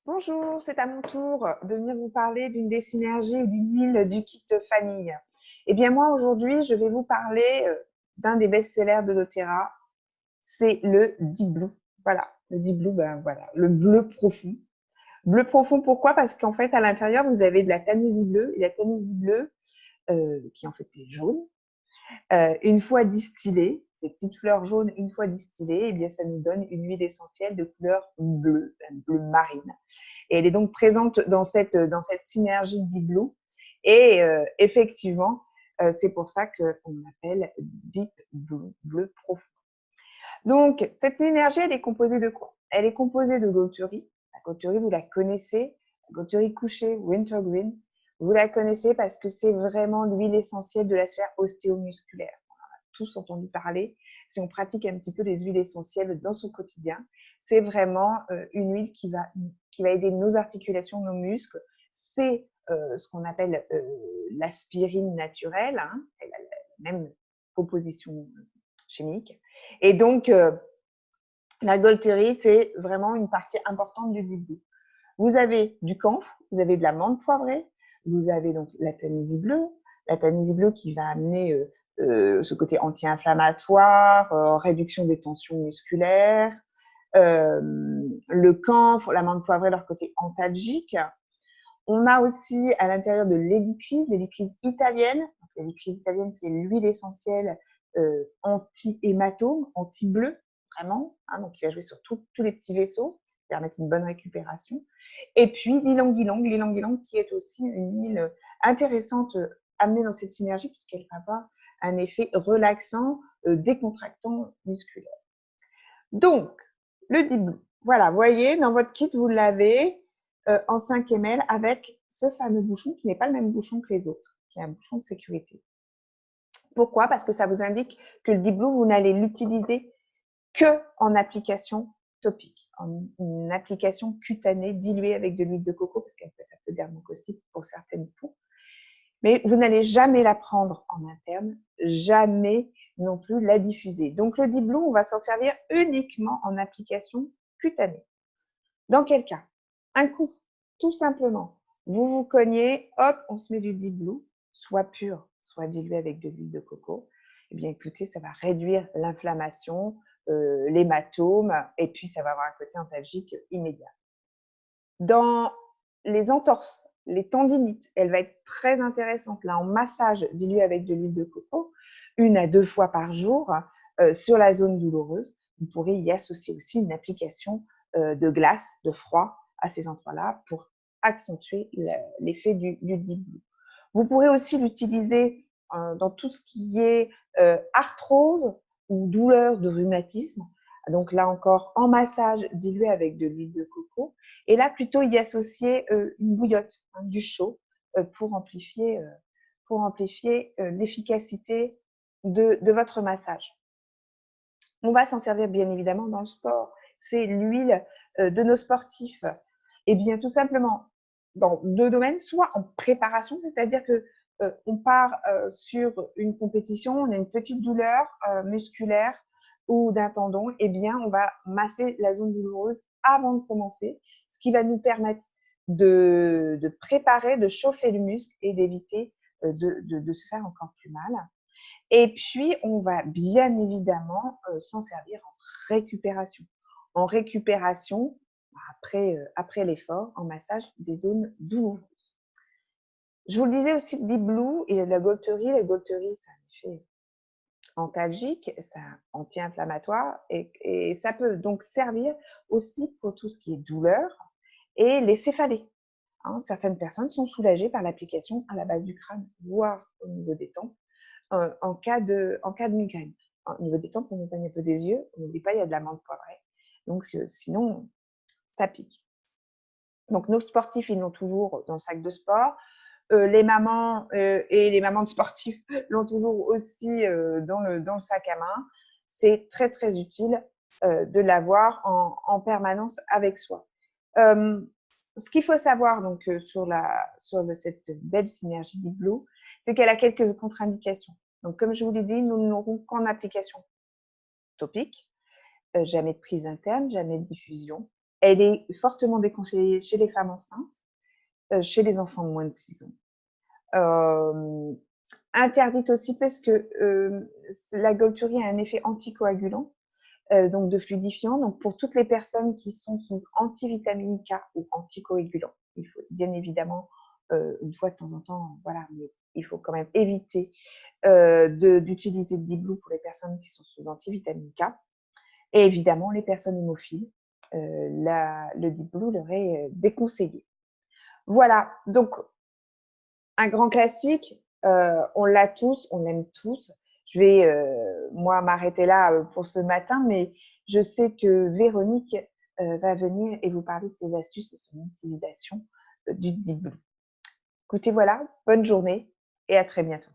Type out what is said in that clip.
Bonjour, c'est à mon tour de venir vous parler d'une des synergies ou d'une huile du kit famille. Eh bien moi aujourd'hui, je vais vous parler d'un des best-sellers de doTERRA, c'est le Deep Blue. Voilà, le Deep Blue, ben voilà, le bleu profond. Bleu profond, pourquoi? Parce qu'en fait, à l'intérieur, vous avez de la tanésie bleue, et la tanésie bleue, qui en fait est jaune, une fois distillée, ces petites fleurs jaunes, une fois distillées, eh bien ça nous donne une huile essentielle de couleur bleue, bleu marine. Et elle est donc présente dans cette synergie Deep Blue. Et effectivement, c'est pour ça qu'on l'appelle Deep Blue, bleu profond. Donc, cette synergie, elle est composée de quoi? Elle est composée de Gaulterie. La Gaulterie, vous la connaissez. La Gaulterie couchée, Wintergreen. Vous la connaissez parce que c'est vraiment l'huile essentielle de la sphère ostéomusculaire. On en a tous entendu parler. Si on pratique un petit peu les huiles essentielles dans son quotidien, c'est vraiment une huile qui va aider nos articulations, nos muscles. C'est ce qu'on appelle l'aspirine naturelle. Hein. Elle a la même composition chimique. Et donc, la Gaulterie, c'est vraiment une partie importante du Deep Blue. Vous avez du camphre, vous avez de la menthe poivrée, vous avez donc la tanésie bleue qui va amener ce côté anti-inflammatoire, réduction des tensions musculaires, le camphre, la menthe poivrée, leur côté antalgique. On a aussi à l'intérieur de l'hélicryse italienne. L'hélicryse italienne, c'est l'huile essentielle anti-hématome, anti-bleu, vraiment. Hein, donc, il va jouer sur tous les petits vaisseaux, permettre une bonne récupération. Et puis, l'ilang-ilang qui est aussi une huile intéressante amenée dans cette synergie puisqu'elle va avoir un effet relaxant, décontractant musculaire. Donc, le Deep Blue. Voilà, vous voyez, dans votre kit, vous l'avez en 5 ml avec ce fameux bouchon qui n'est pas le même bouchon que les autres, qui est un bouchon de sécurité. Pourquoi? Parce que ça vous indique que le Deep Blue, vous n'allez l'utiliser que en application topique, en une application cutanée diluée avec de l'huile de coco, parce qu'elle peut être un peu dermocaustique pour certaines peaux. Mais vous n'allez jamais la prendre en interne, jamais non plus la diffuser. Donc le Deep Blue, on va s'en servir uniquement en application cutanée. Dans quel cas? Un coup, tout simplement, vous vous cognez, hop, on se met du Deep Blue, soit pur, soit dilué avec de l'huile de coco. Eh bien, écoutez, ça va réduire l'inflammation, l'hématome, et puis ça va avoir un côté antalgique immédiat. Dans les entorses, les tendinites, elle va être très intéressante là en massage dilué avec de l'huile de coco, 1 à 2 fois par jour sur la zone douloureuse. Vous pourrez y associer aussi une application de glace, de froid à ces endroits-là pour accentuer l'effet du Deep Blue. Vous pourrez aussi l'utiliser dans tout ce qui est arthrose ou douleur de rhumatisme. Donc là encore, en massage dilué avec de l'huile de coco. Et là, plutôt y associer une bouillotte, hein, du chaud, pour amplifier l'efficacité de votre massage. On va s'en servir bien évidemment dans le sport. C'est l'huile de nos sportifs. Eh bien, tout simplement, dans 2 domaines, soit en préparation, c'est-à-dire que on part sur une compétition, on a une petite douleur musculaire ou d'un tendon, eh bien, on va masser la zone douloureuse avant de commencer, ce qui va nous permettre de préparer, de chauffer le muscle et d'éviter de se faire encore plus mal. Et puis, on va bien évidemment s'en servir en récupération. En récupération, après l'effort, en massage des zones douloureuses. Je vous le disais aussi, Deep Blue et la Gaulterie. La Gaulterie, c'est un effet antalgique, c'est anti-inflammatoire et ça peut donc servir aussi pour tout ce qui est douleur et les céphalées. Hein, certaines personnes sont soulagées par l'application à la base du crâne, voire au niveau des tempes, en cas de migraine. Au niveau des tempes, on éloigne un peu des yeux. On n'oublie pas, il y a de la menthe poivrée. Donc, sinon, ça pique. Donc, nos sportifs, ils l'ont toujours dans le sac de sport. Les mamans et les mamans de sportifs l'ont toujours aussi dans le sac à main. C'est très, très utile de l'avoir en permanence avec soi. Ce qu'il faut savoir donc, sur cette belle synergie Deep Blue, c'est qu'elle a quelques contre-indications. Donc, comme je vous l'ai dit, nous n'aurons qu'en application topique, jamais de prise interne, jamais de diffusion Elle est fortement déconseillée chez les femmes enceintes, chez les enfants de moins de 6 ans. Interdite aussi parce que la Golturie a un effet anticoagulant, donc de fluidifiant. Donc pour toutes les personnes qui sont sous antivitamine K ou anticoagulant, il faut bien évidemment une fois de temps en temps, voilà, mais il faut quand même éviter d'utiliser le Deep Blue pour les personnes qui sont sous antivitamine K. Et évidemment, les personnes hémophiles, le Deep Blue leur est déconseillé. Voilà, donc un grand classique, on l'a tous, on l'aime tous. Je vais, moi, m'arrêter là pour ce matin, mais je sais que Véronique va venir et vous parler de ses astuces et son utilisation du Deep Blue. Écoutez, voilà, bonne journée et à très bientôt.